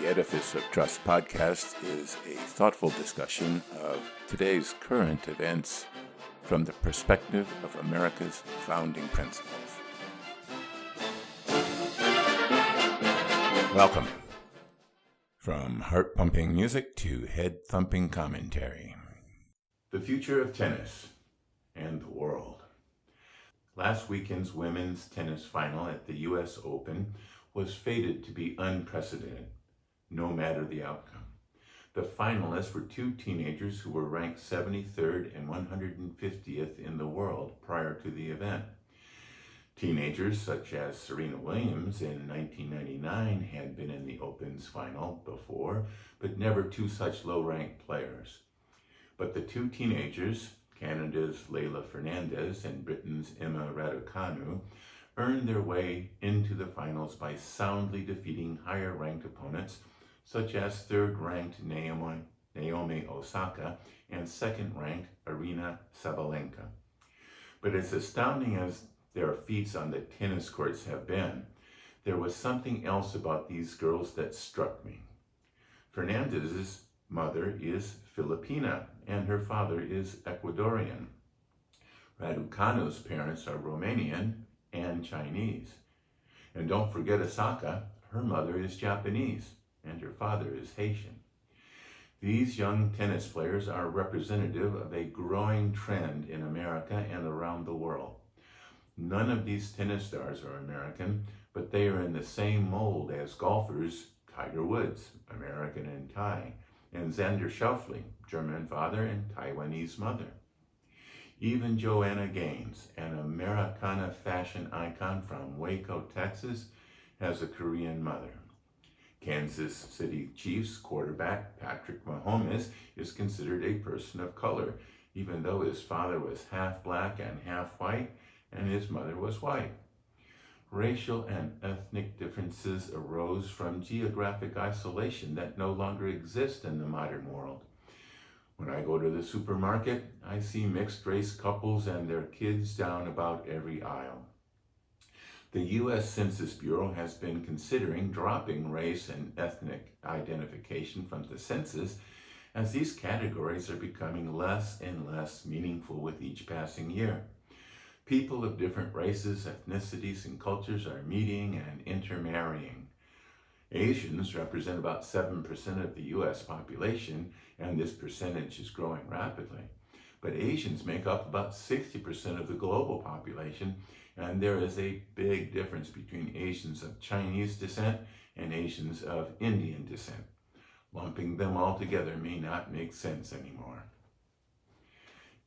Edifice of Trust podcast is a thoughtful discussion of today's current events from the perspective of America's founding principles. Welcome. From heart-pumping music to head-thumping commentary. The future of tennis and the world. Last weekend's women's tennis final at the U.S. Open was fated to be unprecedented, no matter the outcome. The finalists were two teenagers who were ranked 73rd and 150th in the world prior to the event. Teenagers such as Serena Williams in 1999 had been in the Open's final before, but never two such low-ranked players. But the two teenagers, Canada's Leylah Fernandez and Britain's Emma Raducanu, earned their way into the finals by soundly defeating higher-ranked opponents such as third-ranked Naomi Osaka and second-ranked Aryna Sabalenka. But as astounding as their feats on the tennis courts have been, there was something else about these girls that struck me. Fernandez's mother is Filipina and her father is Ecuadorian. Raducanu's parents are Romanian and Chinese. And don't forget Osaka, her mother is Japanese and her father is Haitian. These young tennis players are representative of a growing trend in America and around the world. None of these tennis stars are American, but they are in the same mold as golfers Tiger Woods, American and Thai, and Xander Schauffele, German father and Taiwanese mother. Even Joanna Gaines, an Americana fashion icon from Waco, Texas, has a Korean mother. Kansas City Chiefs quarterback Patrick Mahomes is considered a person of color, even though his father was half black and half white, and his mother was white. Racial and ethnic differences arose from geographic isolation that no longer exist in the modern world. When I go to the supermarket, I see mixed-race couples and their kids down about every aisle. The U.S. Census Bureau has been considering dropping race and ethnic identification from the census as these categories are becoming less and less meaningful with each passing year. People of different races, ethnicities, and cultures are meeting and intermarrying. Asians represent about 7% of the U.S. population, and this percentage is growing rapidly. But Asians make up about 60% of the global population, and there is a big difference between Asians of Chinese descent and Asians of Indian descent. Lumping them all together may not make sense anymore.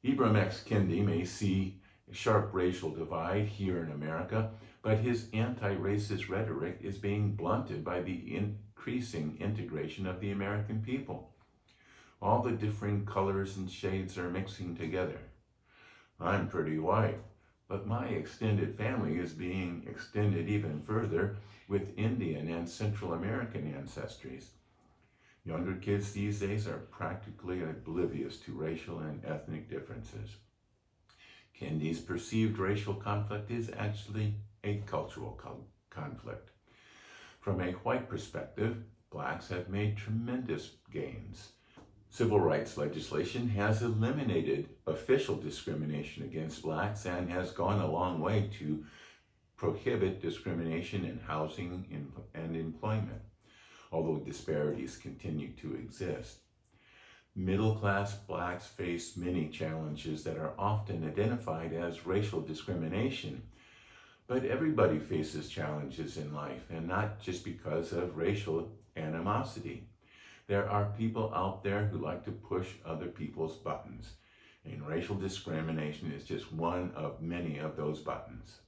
Ibram X. Kendi may see a sharp racial divide here in America, but his anti-racist rhetoric is being blunted by the increasing integration of the American people. All the differing colors and shades are mixing together. I'm pretty white, but my extended family is being extended even further with Indian and Central American ancestries. Younger kids these days are practically oblivious to racial and ethnic differences. Kendi's perceived racial conflict is actually a cultural conflict. From a white perspective, blacks have made tremendous gains. Civil rights legislation has eliminated official discrimination against blacks and has gone a long way to prohibit discrimination in housing and employment, although disparities continue to exist. Middle-class blacks face many challenges that are often identified as racial discrimination. But everybody faces challenges in life, and not just because of racial animosity. There are people out there who like to push other people's buttons, and racial discrimination is just one of many of those buttons.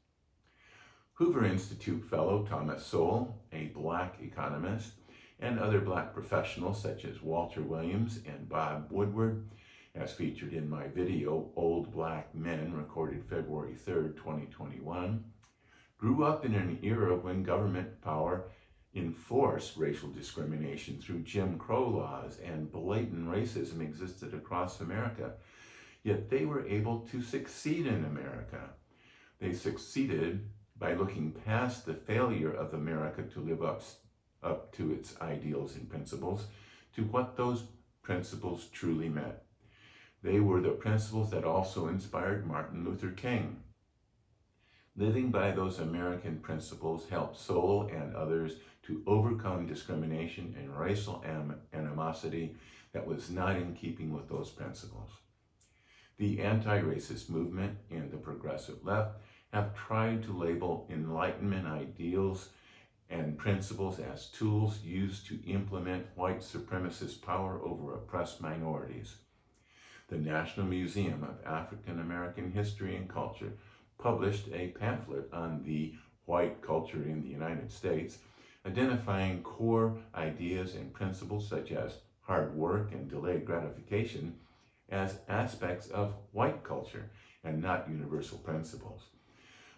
Hoover Institute fellow Thomas Sowell, a black economist, and other black professionals such as Walter Williams and Bob Woodward, as featured in my video, Old Black Men, recorded February 3rd, 2021, grew up in an era when government power enforced racial discrimination through Jim Crow laws and blatant racism existed across America. Yet they were able to succeed in America. They succeeded by looking past the failure of America to live up up to its ideals and principles, to what those principles truly meant. They were the principles that also inspired Martin Luther King. Living by those American principles helped Soule and others to overcome discrimination and racial animosity that was not in keeping with those principles. The anti-racist movement and the progressive left have tried to label Enlightenment ideals and principles as tools used to implement white supremacist power over oppressed minorities. The National Museum of African American History and Culture published a pamphlet on the white culture in the United States, identifying core ideas and principles such as hard work and delayed gratification as aspects of white culture and not universal principles.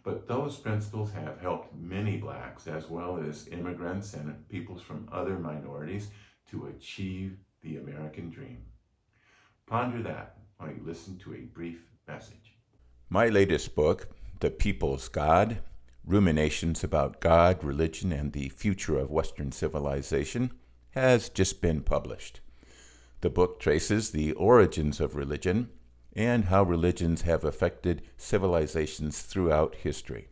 But those principles have helped many blacks, as well as immigrants and peoples from other minorities, to achieve the American dream. Ponder that while you listen to a brief message. My latest book, The People's God, Ruminations about God, Religion, and the Future of Western Civilization, has just been published. The book traces the origins of religion and how religions have affected civilizations throughout history.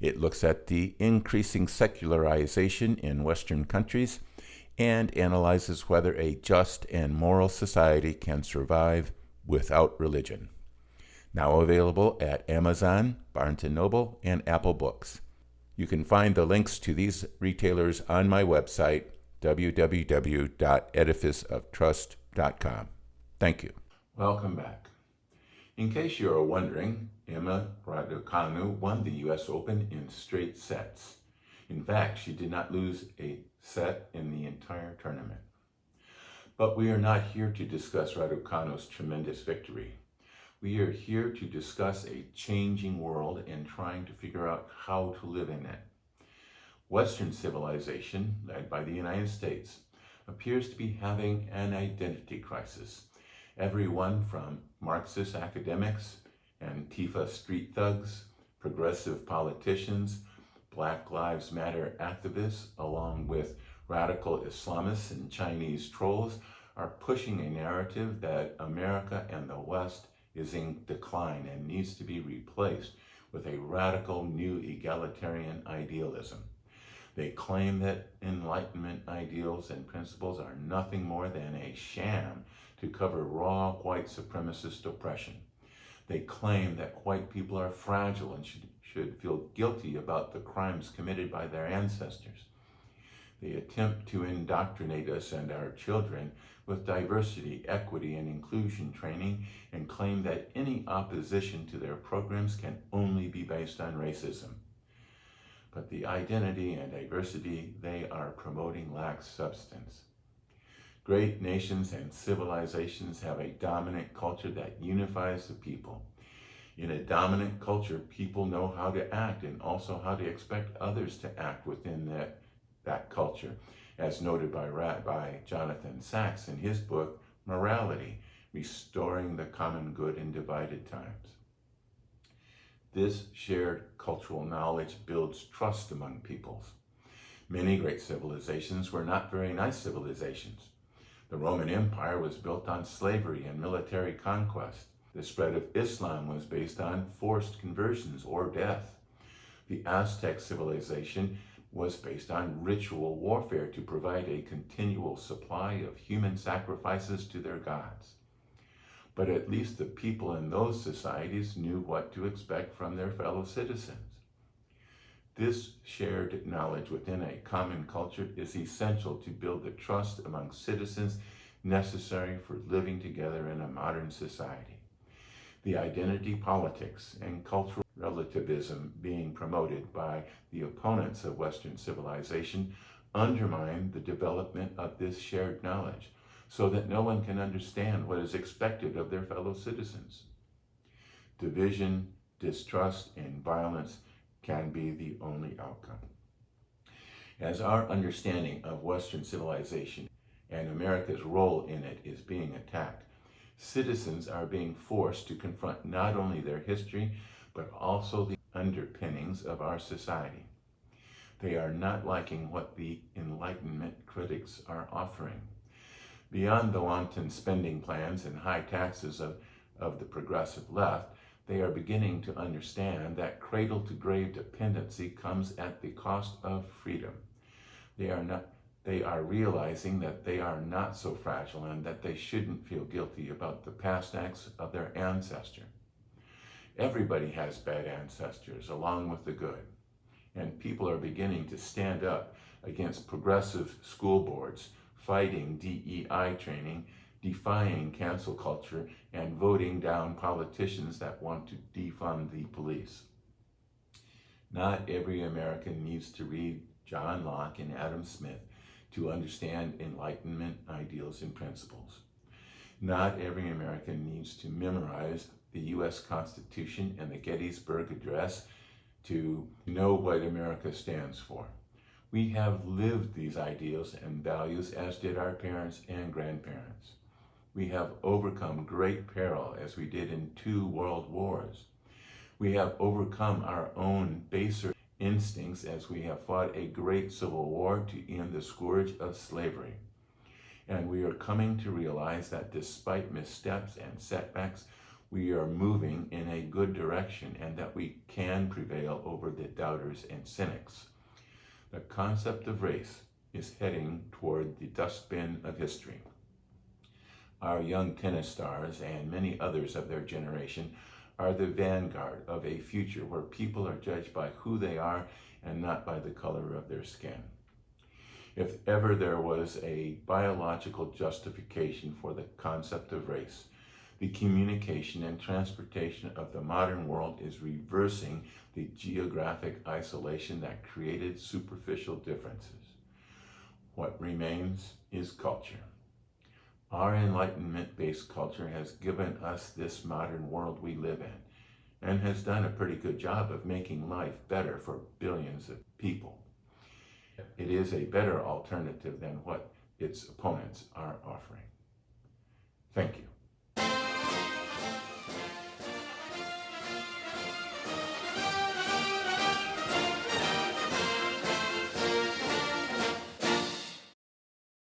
It looks at the increasing secularization in Western countries and analyzes whether a just and moral society can survive without religion. Now available at Amazon, Barnes & Noble, and Apple Books. You can find the links to these retailers on my website, www.edificeoftrust.com. Thank you. Welcome back. In case you are wondering, Emma Raducanu won the U.S. Open in straight sets. In fact, she did not lose a set in the entire tournament. But we are not here to discuss Raducanu's tremendous victory. We are here to discuss a changing world and trying to figure out how to live in it. Western civilization, led by the United States, appears to be having an identity crisis. Everyone from Marxist academics, Antifa street thugs, progressive politicians, Black Lives Matter activists, along with radical Islamists and Chinese trolls, are pushing a narrative that America and the West is in decline and needs to be replaced with a radical new egalitarian idealism. They claim that Enlightenment ideals and principles are nothing more than a sham to cover raw white supremacist oppression. They claim that white people are fragile and should feel guilty about the crimes committed by their ancestors. They attempt to indoctrinate us and our children with diversity, equity, and inclusion training and claim that any opposition to their programs can only be based on racism. But the identity and diversity they are promoting lacks substance. Great nations and civilizations have a dominant culture that unifies the people. In a dominant culture, people know how to act and also how to expect others to act within that culture, as noted by Jonathan Sachs in his book, Morality, Restoring the Common Good in Divided Times. This shared cultural knowledge builds trust among peoples. Many great civilizations were not very nice civilizations. The Roman Empire was built on slavery and military conquest. The spread of Islam was based on forced conversions or death. The Aztec civilization was based on ritual warfare to provide a continual supply of human sacrifices to their gods. But at least the people in those societies knew what to expect from their fellow citizens. This shared knowledge within a common culture is essential to build the trust among citizens necessary for living together in a modern society. The identity politics and cultural relativism being promoted by the opponents of Western civilization undermine the development of this shared knowledge, so that no one can understand what is expected of their fellow citizens. Division, distrust, and violence can be the only outcome. As our understanding of Western civilization and America's role in it is being attacked, citizens are being forced to confront not only their history, but also the underpinnings of our society. They are not liking what the Enlightenment critics are offering. Beyond the wanton spending plans and high taxes of the progressive left, they are beginning to understand that cradle-to-grave dependency comes at the cost of freedom. They are realizing that they are not so fragile and that they shouldn't feel guilty about the past acts of their ancestor. Everybody has bad ancestors along with the good, and people are beginning to stand up against progressive school boards, fighting DEI training, defying cancel culture, and voting down politicians that want to defund the police. Not every American needs to read John Locke and Adam Smith to understand Enlightenment ideals and principles. Not every American needs to memorize the U.S. Constitution and the Gettysburg Address to know what America stands for. We have lived these ideals and values, as did our parents and grandparents. We have overcome great peril, as we did in 2 world wars. We have overcome our own baser instincts, as we have fought a great civil war to end the scourge of slavery. And we are coming to realize that despite missteps and setbacks, we are moving in a good direction and that we can prevail over the doubters and cynics. The concept of race is heading toward the dustbin of history. Our young tennis stars and many others of their generation are the vanguard of a future where people are judged by who they are and not by the color of their skin. If ever there was a biological justification for the concept of race, the communication and transportation of the modern world is reversing the geographic isolation that created superficial differences. What remains is culture. Our Enlightenment-based culture has given us this modern world we live in and has done a pretty good job of making life better for billions of people. It is a better alternative than what its opponents are offering. Thank you.